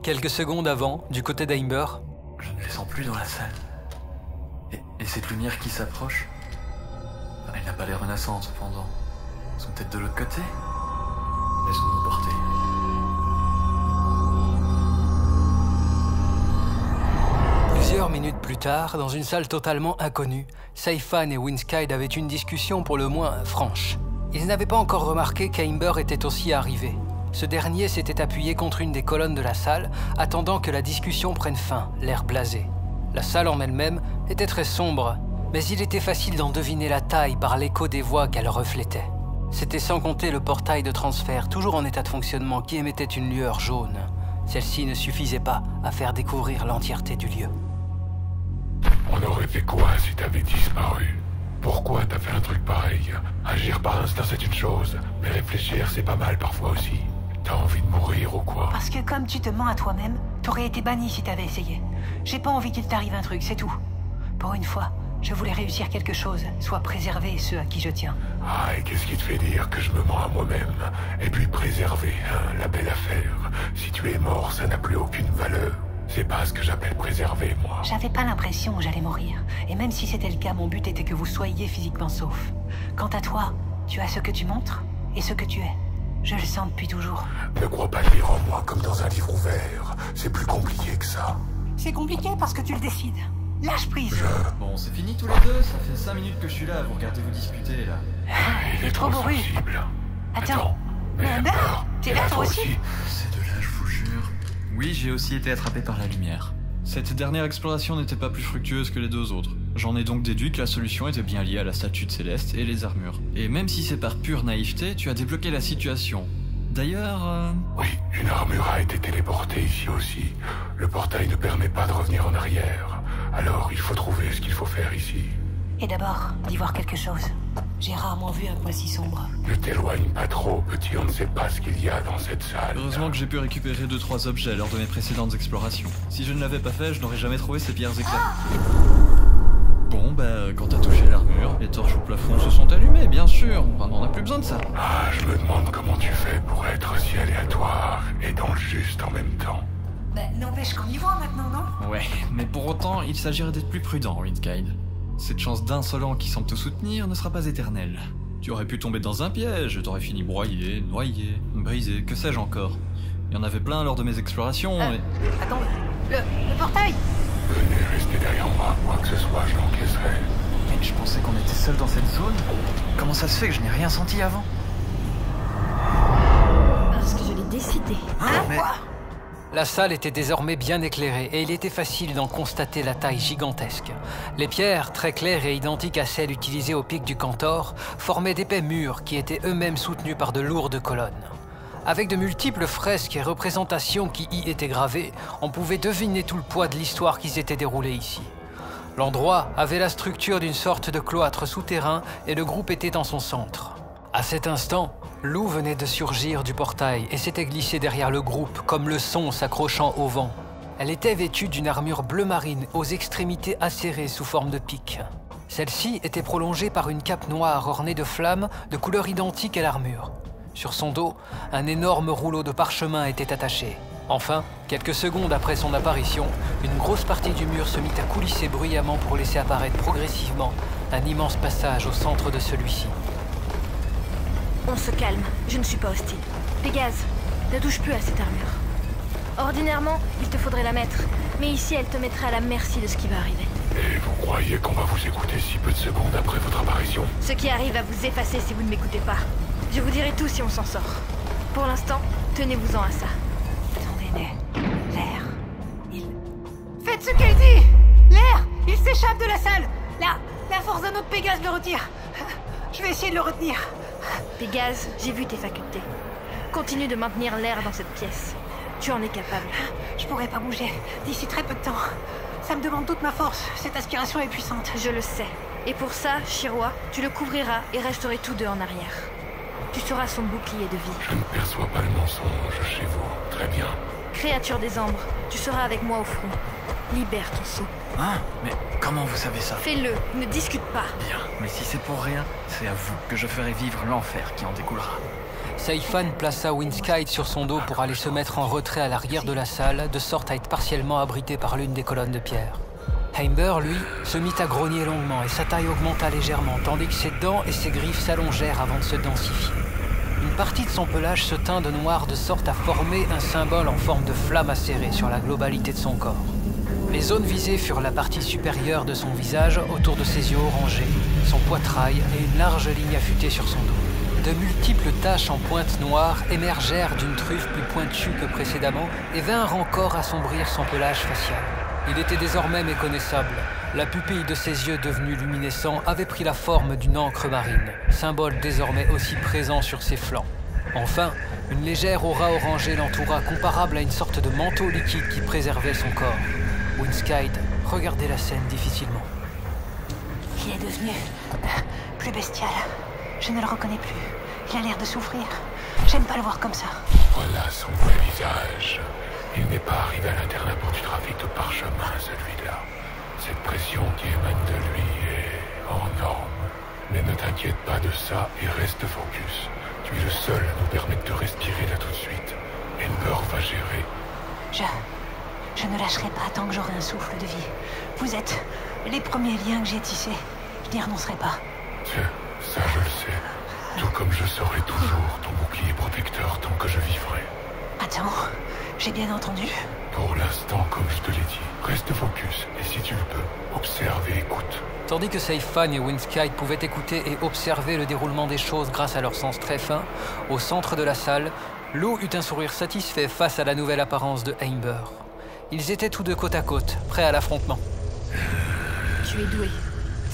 Quelques secondes avant, du côté d'Amber, je ne les sens plus dans la salle. Et cette lumière qui s'approche, elle n'a pas l'air menaçante cependant. Ils sont peut-être de l'autre côté. Laissons-nous porter. Plusieurs minutes plus tard, dans une salle totalement inconnue, Saifan et Winskyd avaient une discussion pour le moins franche. Ils n'avaient pas encore remarqué qu'Amber était aussi arrivé. Ce dernier s'était appuyé contre une des colonnes de la salle, attendant que la discussion prenne fin, l'air blasé. La salle en elle-même était très sombre, mais il était facile d'en deviner la taille par l'écho des voix qu'elle reflétait. C'était sans compter le portail de transfert, toujours en état de fonctionnement, qui émettait une lueur jaune. Celle-ci ne suffisait pas à faire découvrir l'entièreté du lieu. On aurait fait quoi si t'avais disparu? Pourquoi t'as fait un truc pareil? Agir par instinct c'est une chose, mais réfléchir c'est pas mal parfois aussi. T'as envie de mourir ou quoi? Parce que comme tu te mens à toi-même, t'aurais été banni si t'avais essayé. J'ai pas envie qu'il t'arrive un truc, c'est tout. Pour une fois, je voulais réussir quelque chose, soit préserver ceux à qui je tiens. Ah, et qu'est-ce qui te fait dire que je me mens à moi-même? Et puis préserver, hein, la belle affaire. Si tu es mort, ça n'a plus aucune valeur. C'est pas ce que j'appelle préserver, moi. J'avais pas l'impression que j'allais mourir. Et même si c'était le cas, mon but était que vous soyez physiquement sauf. Quant à toi, tu as ce que tu montres et ce que tu es. Je le sens depuis toujours. Ne crois pas lire en moi comme dans un livre ouvert. C'est plus compliqué que ça. C'est compliqué parce que tu le décides. Lâche prise. Bon, c'est fini tous les deux. Ça fait 5 minutes que je suis là. Vous regardez vous discuter, là. Il est trop bourru. sensible. Attends. Mais Amber, t'es là toi aussi? C'est de là, je vous jure. Oui, j'ai aussi été attrapé par la lumière. Cette dernière exploration n'était pas plus fructueuse que les deux autres. J'en ai donc déduit que la solution était bien liée à la statue de Céleste et les armures. Et même si c'est par pure naïveté, tu as débloqué la situation. D'ailleurs... Oui, une armure a été téléportée ici aussi. Le portail ne permet pas de revenir en arrière. Alors il faut trouver ce qu'il faut faire ici. Et d'abord, d'y voir quelque chose. J'ai rarement vu un coin si sombre. Ne t'éloigne pas trop, petit, on ne sait pas ce qu'il y a dans cette salle. Heureusement que j'ai pu récupérer 2-3 objets lors de mes précédentes explorations. Si je ne l'avais pas fait, je n'aurais jamais trouvé ces pierres éclatantes. Bon, quand t'as touché l'armure, les torches au plafond se sont allumées, bien sûr. Enfin, on n'a plus besoin de ça. Ah, je me demande comment tu fais pour être si aléatoire et dans le juste en même temps. N'empêche qu'on y voit maintenant, non? Ouais, mais pour autant, il s'agirait d'être plus prudent, Winskyd. Cette chance d'insolent qui semble te soutenir ne sera pas éternelle. Tu aurais pu tomber dans un piège, t'aurais fini broyé, noyé, brisé, que sais-je encore. Il y en avait plein lors de mes explorations et... Attends, le portail! Venez rester derrière moi, quoi que ce soit, je l'encaisserai. Mais je pensais qu'on était seuls dans cette zone. Comment ça se fait que je n'ai rien senti avant? Parce que je l'ai décidé. Mais... La salle était désormais bien éclairée et il était facile d'en constater la taille gigantesque. Les pierres, très claires et identiques à celles utilisées au pic du Cantor, formaient d'épais murs qui étaient eux-mêmes soutenus par de lourdes colonnes. Avec de multiples fresques et représentations qui y étaient gravées, on pouvait deviner tout le poids de l'histoire qui s'était déroulée ici. L'endroit avait la structure d'une sorte de cloître souterrain et le groupe était en son centre. À cet instant, Lou venait de surgir du portail et s'était glissée derrière le groupe, comme le son s'accrochant au vent. Elle était vêtue d'une armure bleu marine aux extrémités acérées sous forme de pic. Celle-ci était prolongée par une cape noire ornée de flammes de couleur identique à l'armure. Sur son dos, un énorme rouleau de parchemin était attaché. Enfin, quelques secondes après son apparition, une grosse partie du mur se mit à coulisser bruyamment pour laisser apparaître progressivement un immense passage au centre de celui-ci. On se calme, je ne suis pas hostile. Pégase, ne touche plus à cette armure. Ordinairement, il te faudrait la mettre, mais ici elle te mettrait à la merci de ce qui va arriver. Et vous croyez qu'on va vous écouter si peu de secondes après votre apparition? Ce qui arrive va vous effacer si vous ne m'écoutez pas. Je vous dirai tout si on s'en sort. Pour l'instant, tenez-vous-en à ça. Attendez, l'air... Faites ce qu'elle dit! L'air! Il s'échappe de la salle! La force d'un autre Pégase le retire. Je vais essayer de le retenir. Pégase, j'ai vu tes facultés. Continue de maintenir l'air dans cette pièce. Tu en es capable. Je pourrais pas bouger d'ici très peu de temps. Ça me demande toute ma force. Cette aspiration est puissante. Je le sais. Et pour ça, Shiroi, tu le couvriras et resterez tous deux en arrière. Tu seras son bouclier de vie. Je ne perçois pas le mensonge chez vous. Très bien. Créature des Ambres, tu seras avec moi au front. Libère ton sceau. Hein? Mais comment vous savez ça? Fais-le, ne discute pas. Bien, mais si c'est pour rien, c'est à vous que je ferai vivre l'enfer qui en découlera. Saifan plaça Winskite sur son dos pour aller se mettre en retrait à l'arrière de la salle, de sorte à être partiellement abrité par l'une des colonnes de pierre. Heimber, lui, se mit à grogner longuement et sa taille augmenta légèrement, tandis que ses dents et ses griffes s'allongèrent avant de se densifier. Une partie de son pelage se tint de noir de sorte à former un symbole en forme de flamme acérée sur la globalité de son corps. Les zones visées furent la partie supérieure de son visage, autour de ses yeux orangés, son poitrail et une large ligne affûtée sur son dos. De multiples taches en pointe noire émergèrent d'une truffe plus pointue que précédemment et vinrent encore assombrir son pelage facial. Il était désormais méconnaissable. La pupille de ses yeux devenus luminescents avait pris la forme d'une encre marine, symbole désormais aussi présent sur ses flancs. Enfin, une légère aura orangée l'entoura, comparable à une sorte de manteau liquide qui préservait son corps. Winskite regardait la scène difficilement. Il est devenu plus bestial. Je ne le reconnais plus. Il a l'air de souffrir. J'aime pas le voir comme ça. Voilà son vrai visage. Il n'est pas arrivé à l'internat pour du trafic de parchemin, celui-là. Cette pression qui émane de lui est hors norme. Mais ne t'inquiète pas de ça et reste focus. Tu es le seul à nous permettre de respirer là tout de suite. Ember va gérer. Je ne lâcherai pas tant que j'aurai un souffle de vie. Vous êtes les premiers liens que j'ai tissés. Je n'y renoncerai pas. Ça je le sais. Tout comme je serai toujours ton bouclier protecteur tant que je vivrai. Attends, j'ai bien entendu. Pour l'instant, comme je te l'ai dit, reste focus. Et si tu le peux, observe et écoute. Tandis que Saifan et Winskite pouvaient écouter et observer le déroulement des choses grâce à leur sens très fin, au centre de la salle, Lou eut un sourire satisfait face à la nouvelle apparence de Heimber. Ils étaient tous deux côte à côte, prêts à l'affrontement. Tu es doué.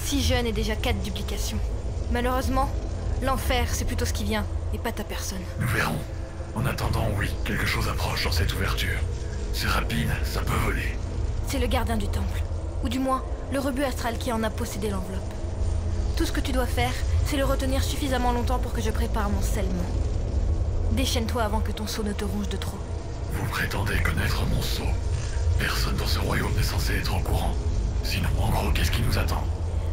6 jeunes et déjà 4 duplications. Malheureusement, l'enfer, c'est plutôt ce qui vient, et pas ta personne. Nous verrons. En attendant, oui, quelque chose approche dans cette ouverture. C'est rapide, ça peut voler. C'est le gardien du temple. Ou du moins, le rebut astral qui en a possédé l'enveloppe. Tout ce que tu dois faire, c'est le retenir suffisamment longtemps pour que je prépare mon scellement. Déchaîne-toi avant que ton sceau ne te ronge de trop. Vous prétendez connaître mon sceau. Personne dans ce royaume n'est censé être au courant. Sinon, en gros, qu'est-ce qui nous attend?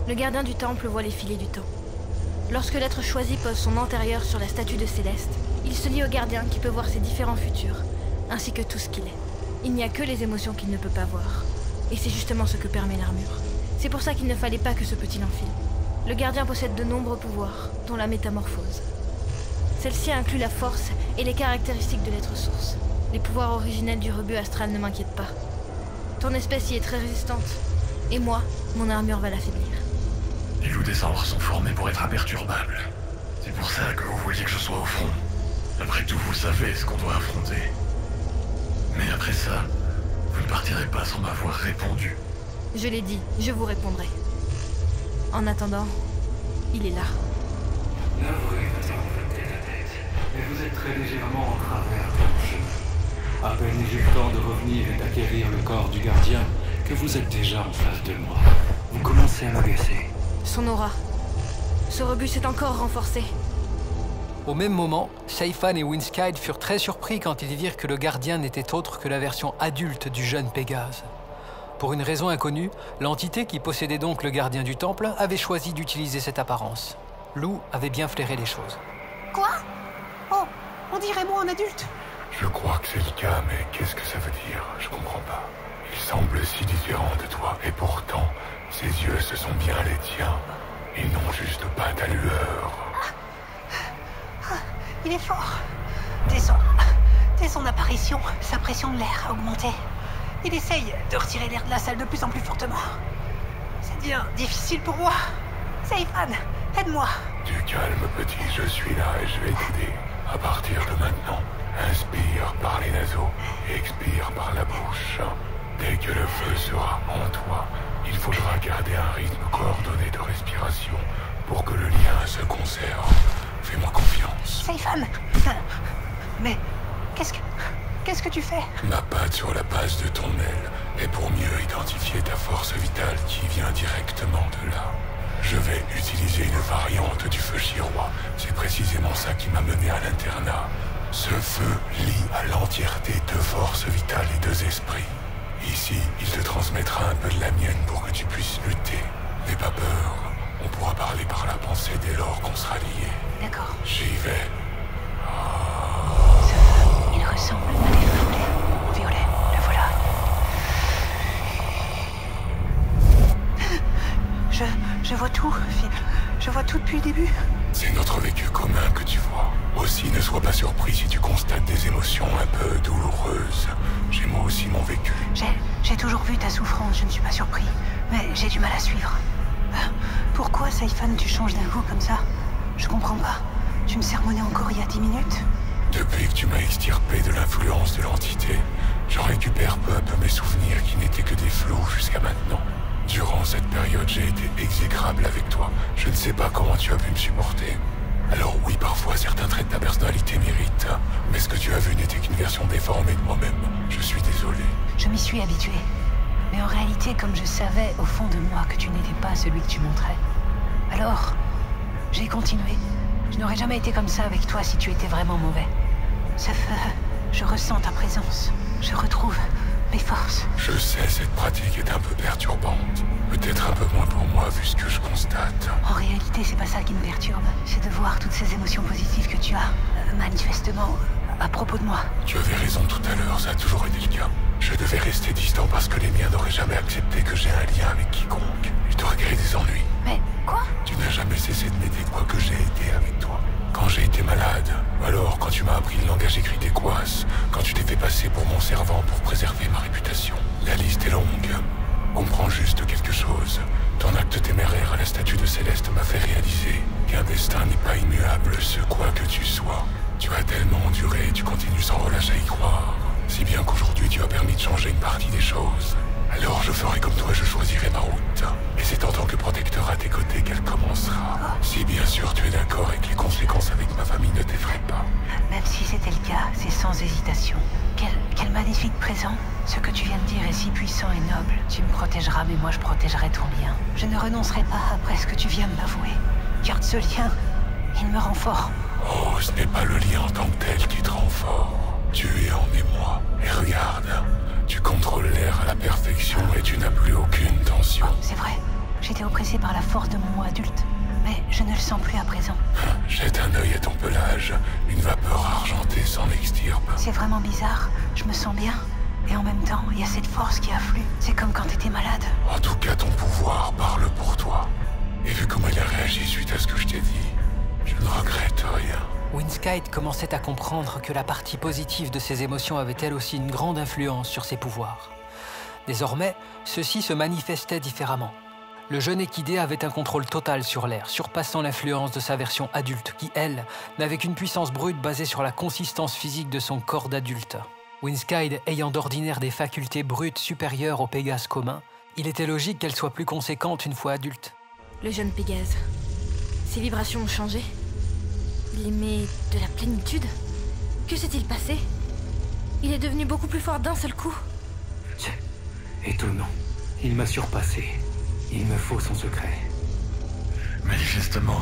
Le gardien du temple voit les filets du temps. Lorsque l'être choisi pose son antérieur sur la statue de Céleste, il se lie au gardien qui peut voir ses différents futurs, ainsi que tout ce qu'il est. Il n'y a que les émotions qu'il ne peut pas voir. Et c'est justement ce que permet l'armure. C'est pour ça qu'il ne fallait pas que ce petit l'enfile. Le gardien possède de nombreux pouvoirs, dont la métamorphose. Celle-ci inclut la force et les caractéristiques de l'être source. Les pouvoirs originels du rebut astral ne m'inquiètent pas. Ton espèce y est très résistante. Et moi, mon armure va l'affaiblir. Les loups des cendres sont formés pour être imperturbables. C'est pour ça que vous vouliez que je sois au front. Après tout, vous savez ce qu'on doit affronter. Mais après ça, vous ne partirez pas sans m'avoir répondu. Je l'ai dit, je vous répondrai. En attendant, il est là. Navré d'avoir planté la tête, mais vous êtes très légèrement en travers de mon chemin. À peine ai-je eu le temps de revenir et d'acquérir le corps du gardien que vous êtes déjà en face de moi. Vous commencez à m'agacer. Son aura. Ce rebut s'est encore renforcé. Au même moment, Saifan et Winskite furent très surpris quand ils virent que le gardien n'était autre que la version adulte du jeune Pégase. Pour une raison inconnue, l'entité qui possédait donc le gardien du temple avait choisi d'utiliser cette apparence. Lou avait bien flairé les choses. Quoi? Oh, on dirait moi en adulte. Je crois que c'est le cas, mais qu'est-ce que ça veut dire? Je comprends pas. Il semble si différent de toi, et pourtant, ses yeux, ce sont bien les tiens. Ils n'ont juste pas ta lueur. Il est fort. Dès son apparition, sa pression de l'air a augmenté. Il essaye de retirer l'air de la salle de plus en plus fortement. Ça devient difficile pour moi. Saifan, aide-moi. Du calme, petit, je suis là et je vais t'aider. À partir de maintenant, inspire par les naseaux et expire par la bouche. Dès que le feu sera en toi, il faudra garder un rythme coordonné de respiration pour que le lien se conserve. Fais-moi confiance. Saifan. Mais qu'est-ce que tu fais? Ma patte sur la base de ton aile est pour mieux identifier ta force vitale qui vient directement de là. Je vais utiliser une variante du feu chirois. C'est précisément ça qui m'a mené à l'internat. Ce feu lie à l'entièreté deux forces vitales et deux esprits. Ici, il te transmettra un peu de la mienne pour que tu puisses lutter. N'aie pas peur. On pourra parler par la pensée dès lors qu'on sera liés. D'accord. J'y vais. vois tout, Phil. Je vois tout depuis le début. C'est notre vécu commun que tu vois. Aussi, ne sois pas surpris si tu constates des émotions un peu douloureuses. J'ai moi aussi mon vécu. J'ai toujours vu ta souffrance, je ne suis pas surpris. Mais j'ai du mal à suivre. Pourquoi, Saifan, tu changes d'un coup comme ça? Je comprends pas. Tu me sermonnais encore il y a 10 minutes? Depuis que tu m'as extirpé de l'influence de l'entité, je récupère peu à peu mes souvenirs qui n'étaient que des flous jusqu'à maintenant. Durant cette période, j'ai été exécrable avec toi. Je ne sais pas comment tu as pu me supporter. Alors oui, parfois, certains traits de ta personnalité méritent. Mais ce que tu as vu n'était qu'une version déformée de moi-même. Je suis désolé. Je m'y suis habitué. Mais en réalité, comme je savais au fond de moi que tu n'étais pas celui que tu montrais, alors j'ai continué. Je n'aurais jamais été comme ça avec toi si tu étais vraiment mauvais. Sauf, je ressens ta présence. Je retrouve mes forces. Je sais, cette pratique est un peu perturbante. Peut-être un peu moins pour moi, vu ce que je constate. En réalité, c'est pas ça qui me perturbe. C'est de voir toutes ces émotions positives que tu as, manifestement, à propos de moi. Tu avais raison tout à l'heure, ça a toujours été le cas. Je devais rester distant parce que les miens n'auraient jamais accepté que j'ai un lien avec quiconque. Je t'aurais créé des ennuis. Mais quoi? Tu n'as jamais cessé de m'aider quoi que j'ai été avec toi. Quand j'ai été malade, alors quand tu m'as appris le langage écrit des Quas, quand tu t'es fait passer pour mon servant pour préserver ma réputation. La liste est longue. Comprends juste quelque chose. Ton acte téméraire à la statue de Céleste m'a fait réaliser qu'un destin n'est pas immuable, ce quoi que tu sois. Tu as tellement enduré et tu continues sans relâche à y croire. Si bien qu'aujourd'hui tu as permis de changer une partie des choses. Alors je ferai comme toi, je choisirai ma route. Et c'est en tant que protecteur à tes côtés qu'elle commencera. Si bien sûr tu es d'accord et que les conséquences avec ma famille ne t'effraient pas. Même si c'était le cas, c'est sans hésitation. Quel magnifique présent. Ce que tu viens de dire est si puissant et noble. Tu me protégeras, mais moi je protégerai ton lien. Je ne renoncerai pas après ce que tu viens de m'avouer. Garde ce lien, il me rend fort. Oh, ce n'est pas le lien en tant que tel qui te rend fort. Tu es en émoi. Et regarde, tu contrôles l'air à la perfection et tu n'as plus aucune tension. C'est vrai, j'étais oppressé par la force de mon moi adulte. Mais je ne le sens plus à présent. Jette un œil à ton pelage. Une vapeur argentée s'en extirpe. C'est vraiment bizarre. Je me sens bien. Et en même temps, il y a cette force qui afflue. C'est comme quand t'étais malade. En tout cas, ton pouvoir parle pour toi. Et vu comment il a réagi suite à ce que je t'ai dit, je ne regrette rien. Winskite commençait à comprendre que la partie positive de ses émotions avait elle aussi une grande influence sur ses pouvoirs. Désormais, ceux-ci se manifestaient différemment. Le jeune équidé avait un contrôle total sur l'air, surpassant l'influence de sa version adulte, qui, elle, n'avait qu'une puissance brute basée sur la consistance physique de son corps d'adulte. Winskite ayant d'ordinaire des facultés brutes supérieures au Pégase commun, il était logique qu'elle soit plus conséquente une fois adulte. Le jeune Pégase. Ses vibrations ont changé. Il émet de la plénitude. Que s'est-il passé? Il est devenu beaucoup plus fort d'un seul coup. C'est étonnant. Il m'a surpassé. Il me faut son secret. Manifestement,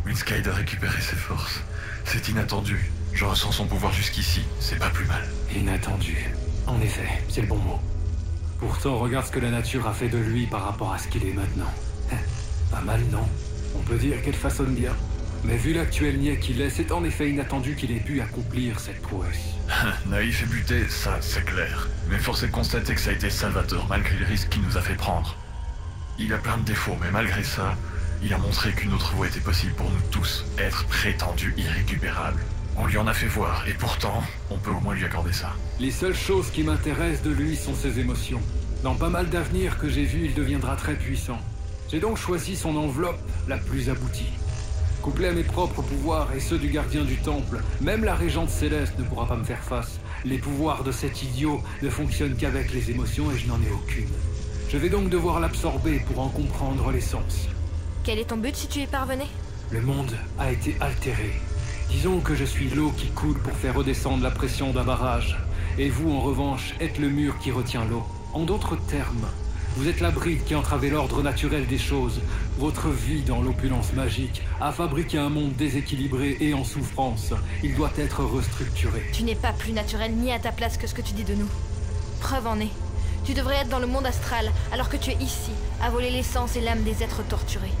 Winskite a récupéré ses forces. C'est inattendu. Je ressens son pouvoir jusqu'ici. C'est pas plus mal. Inattendu. En effet, c'est le bon mot. Pourtant, regarde ce que la nature a fait de lui par rapport à ce qu'il est maintenant. Pas mal, non? On peut dire qu'elle façonne bien. Mais vu l'actuel niais qu'il est, c'est en effet inattendu qu'il ait pu accomplir cette prouesse. Naïf et buté, ça, c'est clair. Mais force est de constater que ça a été salvateur, malgré les risques qu'il nous a fait prendre. Il a plein de défauts, mais malgré ça, il a montré qu'une autre voie était possible pour nous tous, être prétendu irrécupérable. On lui en a fait voir, et pourtant, on peut au moins lui accorder ça. Les seules choses qui m'intéressent de lui sont ses émotions. Dans pas mal d'avenirs que j'ai vus, il deviendra très puissant. J'ai donc choisi son enveloppe la plus aboutie. Couplé à mes propres pouvoirs et ceux du gardien du temple, même la régente céleste ne pourra pas me faire face. Les pouvoirs de cet idiot ne fonctionnent qu'avec les émotions et je n'en ai aucune. Je vais donc devoir l'absorber pour en comprendre l'essence. Quel est ton but si tu y parvenais? Le monde a été altéré. Disons que je suis l'eau qui coule pour faire redescendre la pression d'un barrage. Et vous, en revanche, êtes le mur qui retient l'eau. En d'autres termes, vous êtes la bride qui entravait l'ordre naturel des choses. Votre vie dans l'opulence magique a fabriqué un monde déséquilibré et en souffrance. Il doit être restructuré. Tu n'es pas plus naturel ni à ta place que ce que tu dis de nous. Preuve en est. Tu devrais être dans le monde astral, alors que tu es ici, à voler l'essence et l'âme des êtres torturés.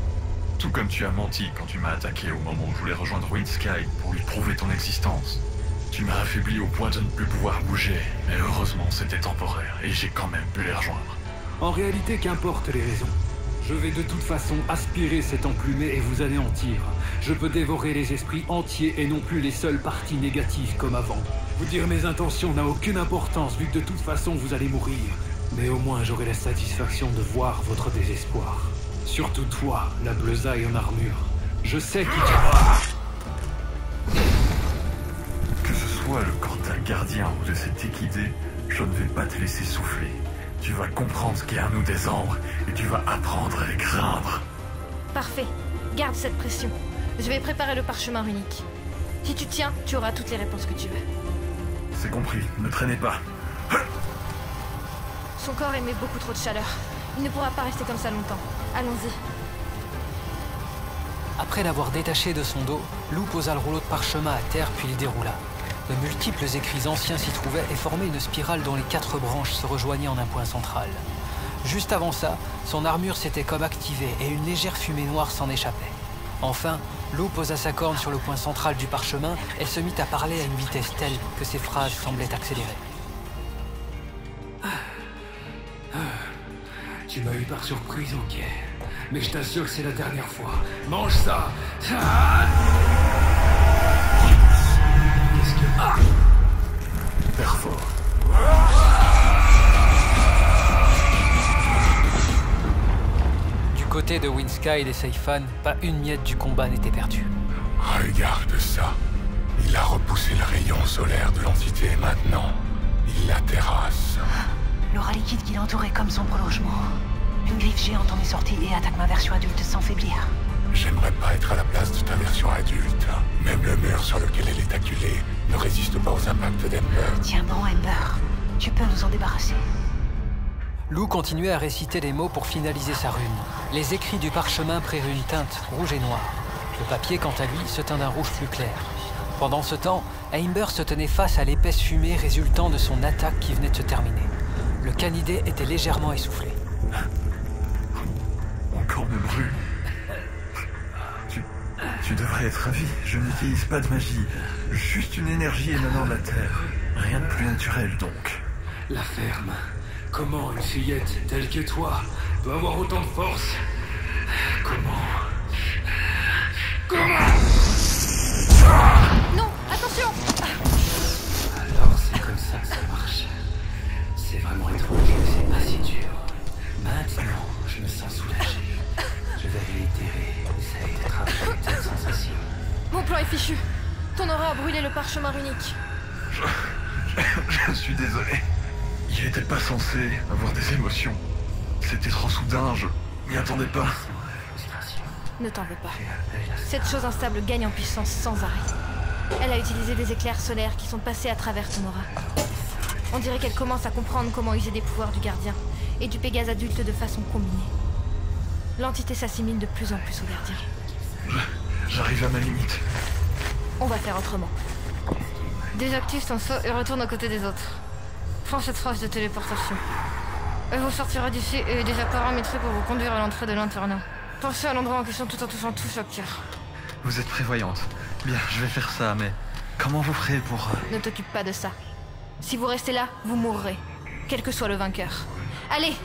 Tout comme tu as menti quand tu m'as attaqué au moment où je voulais rejoindre Winskite pour lui prouver ton existence. Tu m'as affaibli au point de ne plus pouvoir bouger, mais heureusement c'était temporaire et j'ai quand même pu les rejoindre. En réalité, qu'importe les raisons. Je vais de toute façon aspirer cet emplumé et vous anéantir. Je peux dévorer les esprits entiers et non plus les seules parties négatives comme avant. Vous dire mes intentions n'a aucune importance vu que de toute façon vous allez mourir. Mais au moins j'aurai la satisfaction de voir votre désespoir. Surtout toi, la bleusaille en armure. Je sais qui tu es. Que ce soit le corps d'un gardien ou de cet équidé, je ne vais pas te laisser souffler. Tu vas comprendre ce qu'est un nous des Ambres et tu vas apprendre à les craindre. Parfait. Garde cette pression. Je vais préparer le parchemin runique. Si tu tiens, tu auras toutes les réponses que tu veux. C'est compris, ne traînez pas. Son corps émet beaucoup trop de chaleur. Il ne pourra pas rester comme ça longtemps. Allons-y. Après l'avoir détaché de son dos, Lou posa le rouleau de parchemin à terre puis le déroula. De multiples écrits anciens s'y trouvaient et formaient une spirale dont les 4 branches se rejoignaient en un point central. Juste avant ça, son armure s'était comme activée et une légère fumée noire s'en échappait. Enfin, Lou posa sa corne sur le point central du parchemin et se mit à parler à une vitesse telle que ses phrases semblaient accélérer. Tu m'as eu par surprise, ok. Mais je t'assure que c'est la dernière fois. Mange ça. Qu'est-ce que... Perfort. Du côté de Windsky et Seifan, pas une miette du combat n'était perdue. Regarde ça. Il a repoussé le rayon solaire de l'entité et maintenant, il la terrasse. L'aura liquide qui l'entourait comme son prolongement. Une griffe géante en est sortie et attaque ma version adulte sans faiblir. J'aimerais pas être à la place de ta version adulte. Même le mur sur lequel elle est acculée ne résiste pas aux impacts d'Ember. Tiens bon, Ember. Tu peux nous en débarrasser. Lou continuait à réciter les mots pour finaliser sa rune. Les écrits du parchemin prirent une teinte rouge et noire. Le papier, quant à lui, se teint d'un rouge plus clair. Pendant ce temps, Ember se tenait face à l'épaisse fumée résultant de son attaque qui venait de se terminer. Le canidé était légèrement essoufflé. Mon corps me brûle. Tu devrais être ravi. Je n'utilise pas de magie. Juste une énergie émanant de la Terre. Rien de plus naturel, donc. La ferme. Comment une fillette telle que toi peut avoir autant de force? Comment? Non, attention! Alors c'est comme ça que ça marche. C'est vraiment étrange, mais c'est pas si dur. Maintenant, je me sens soulagé. Je vais réitérer. Essaye de travailler cette sensation. Mon plan est fichu. Ton aura a brûlé le parchemin runique. Je suis désolé. Il était pas censé avoir des émotions. C'était trop soudain, je m'y attendais pas. Ne t'en veux pas. Cette chose instable gagne en puissance sans arrêt. Elle a utilisé des éclairs solaires qui sont passés à travers ton aura. On dirait qu'elle commence à comprendre comment user des pouvoirs du gardien et du Pégase adulte de façon combinée. L'entité s'assimile de plus en plus au gardien. J'arrive à ma limite. On va faire autrement. Désactive ton saut et retourne aux côtés des autres. Prends cette phrase de téléportation. Elle vous sortira d'ici et est déjà paramétrée pour vous conduire à l'entrée de l'internat. Pensez à l'endroit en question tout en touchant touche au cœur. Vous êtes prévoyante. Bien, je vais faire ça, mais comment vous ferez pour... Ne t'occupe pas de ça. Si vous restez là, vous mourrez. Quel que soit le vainqueur. Allez!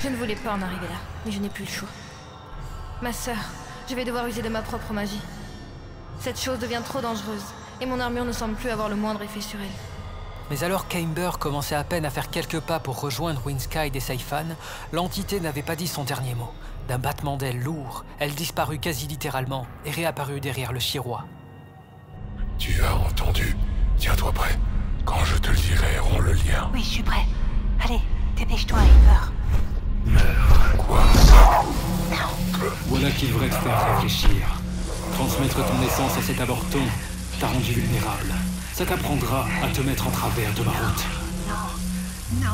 Je ne voulais pas en arriver là, mais je n'ai plus le choix. Ma sœur, je vais devoir user de ma propre magie. Cette chose devient trop dangereuse, et mon armure ne semble plus avoir le moindre effet sur elle. Mais alors qu'Amber commençait à peine à faire quelques pas pour rejoindre Windsky et Seifan, l'entité n'avait pas dit son dernier mot. D'un battement d'ailes lourd, elle disparut quasi littéralement et réapparut derrière le chiroir. Tu as entendu? Tiens-toi prêt. Quand je te le dirai, romps le lien. Oui, je suis prêt. Allez, dépêche-toi, Ember. Quoi? Voilà qui devrait te faire réfléchir. Transmettre ton essence à cet avorton t'a rendu vulnérable. Ça t'apprendra à te mettre en travers de ma route. Non.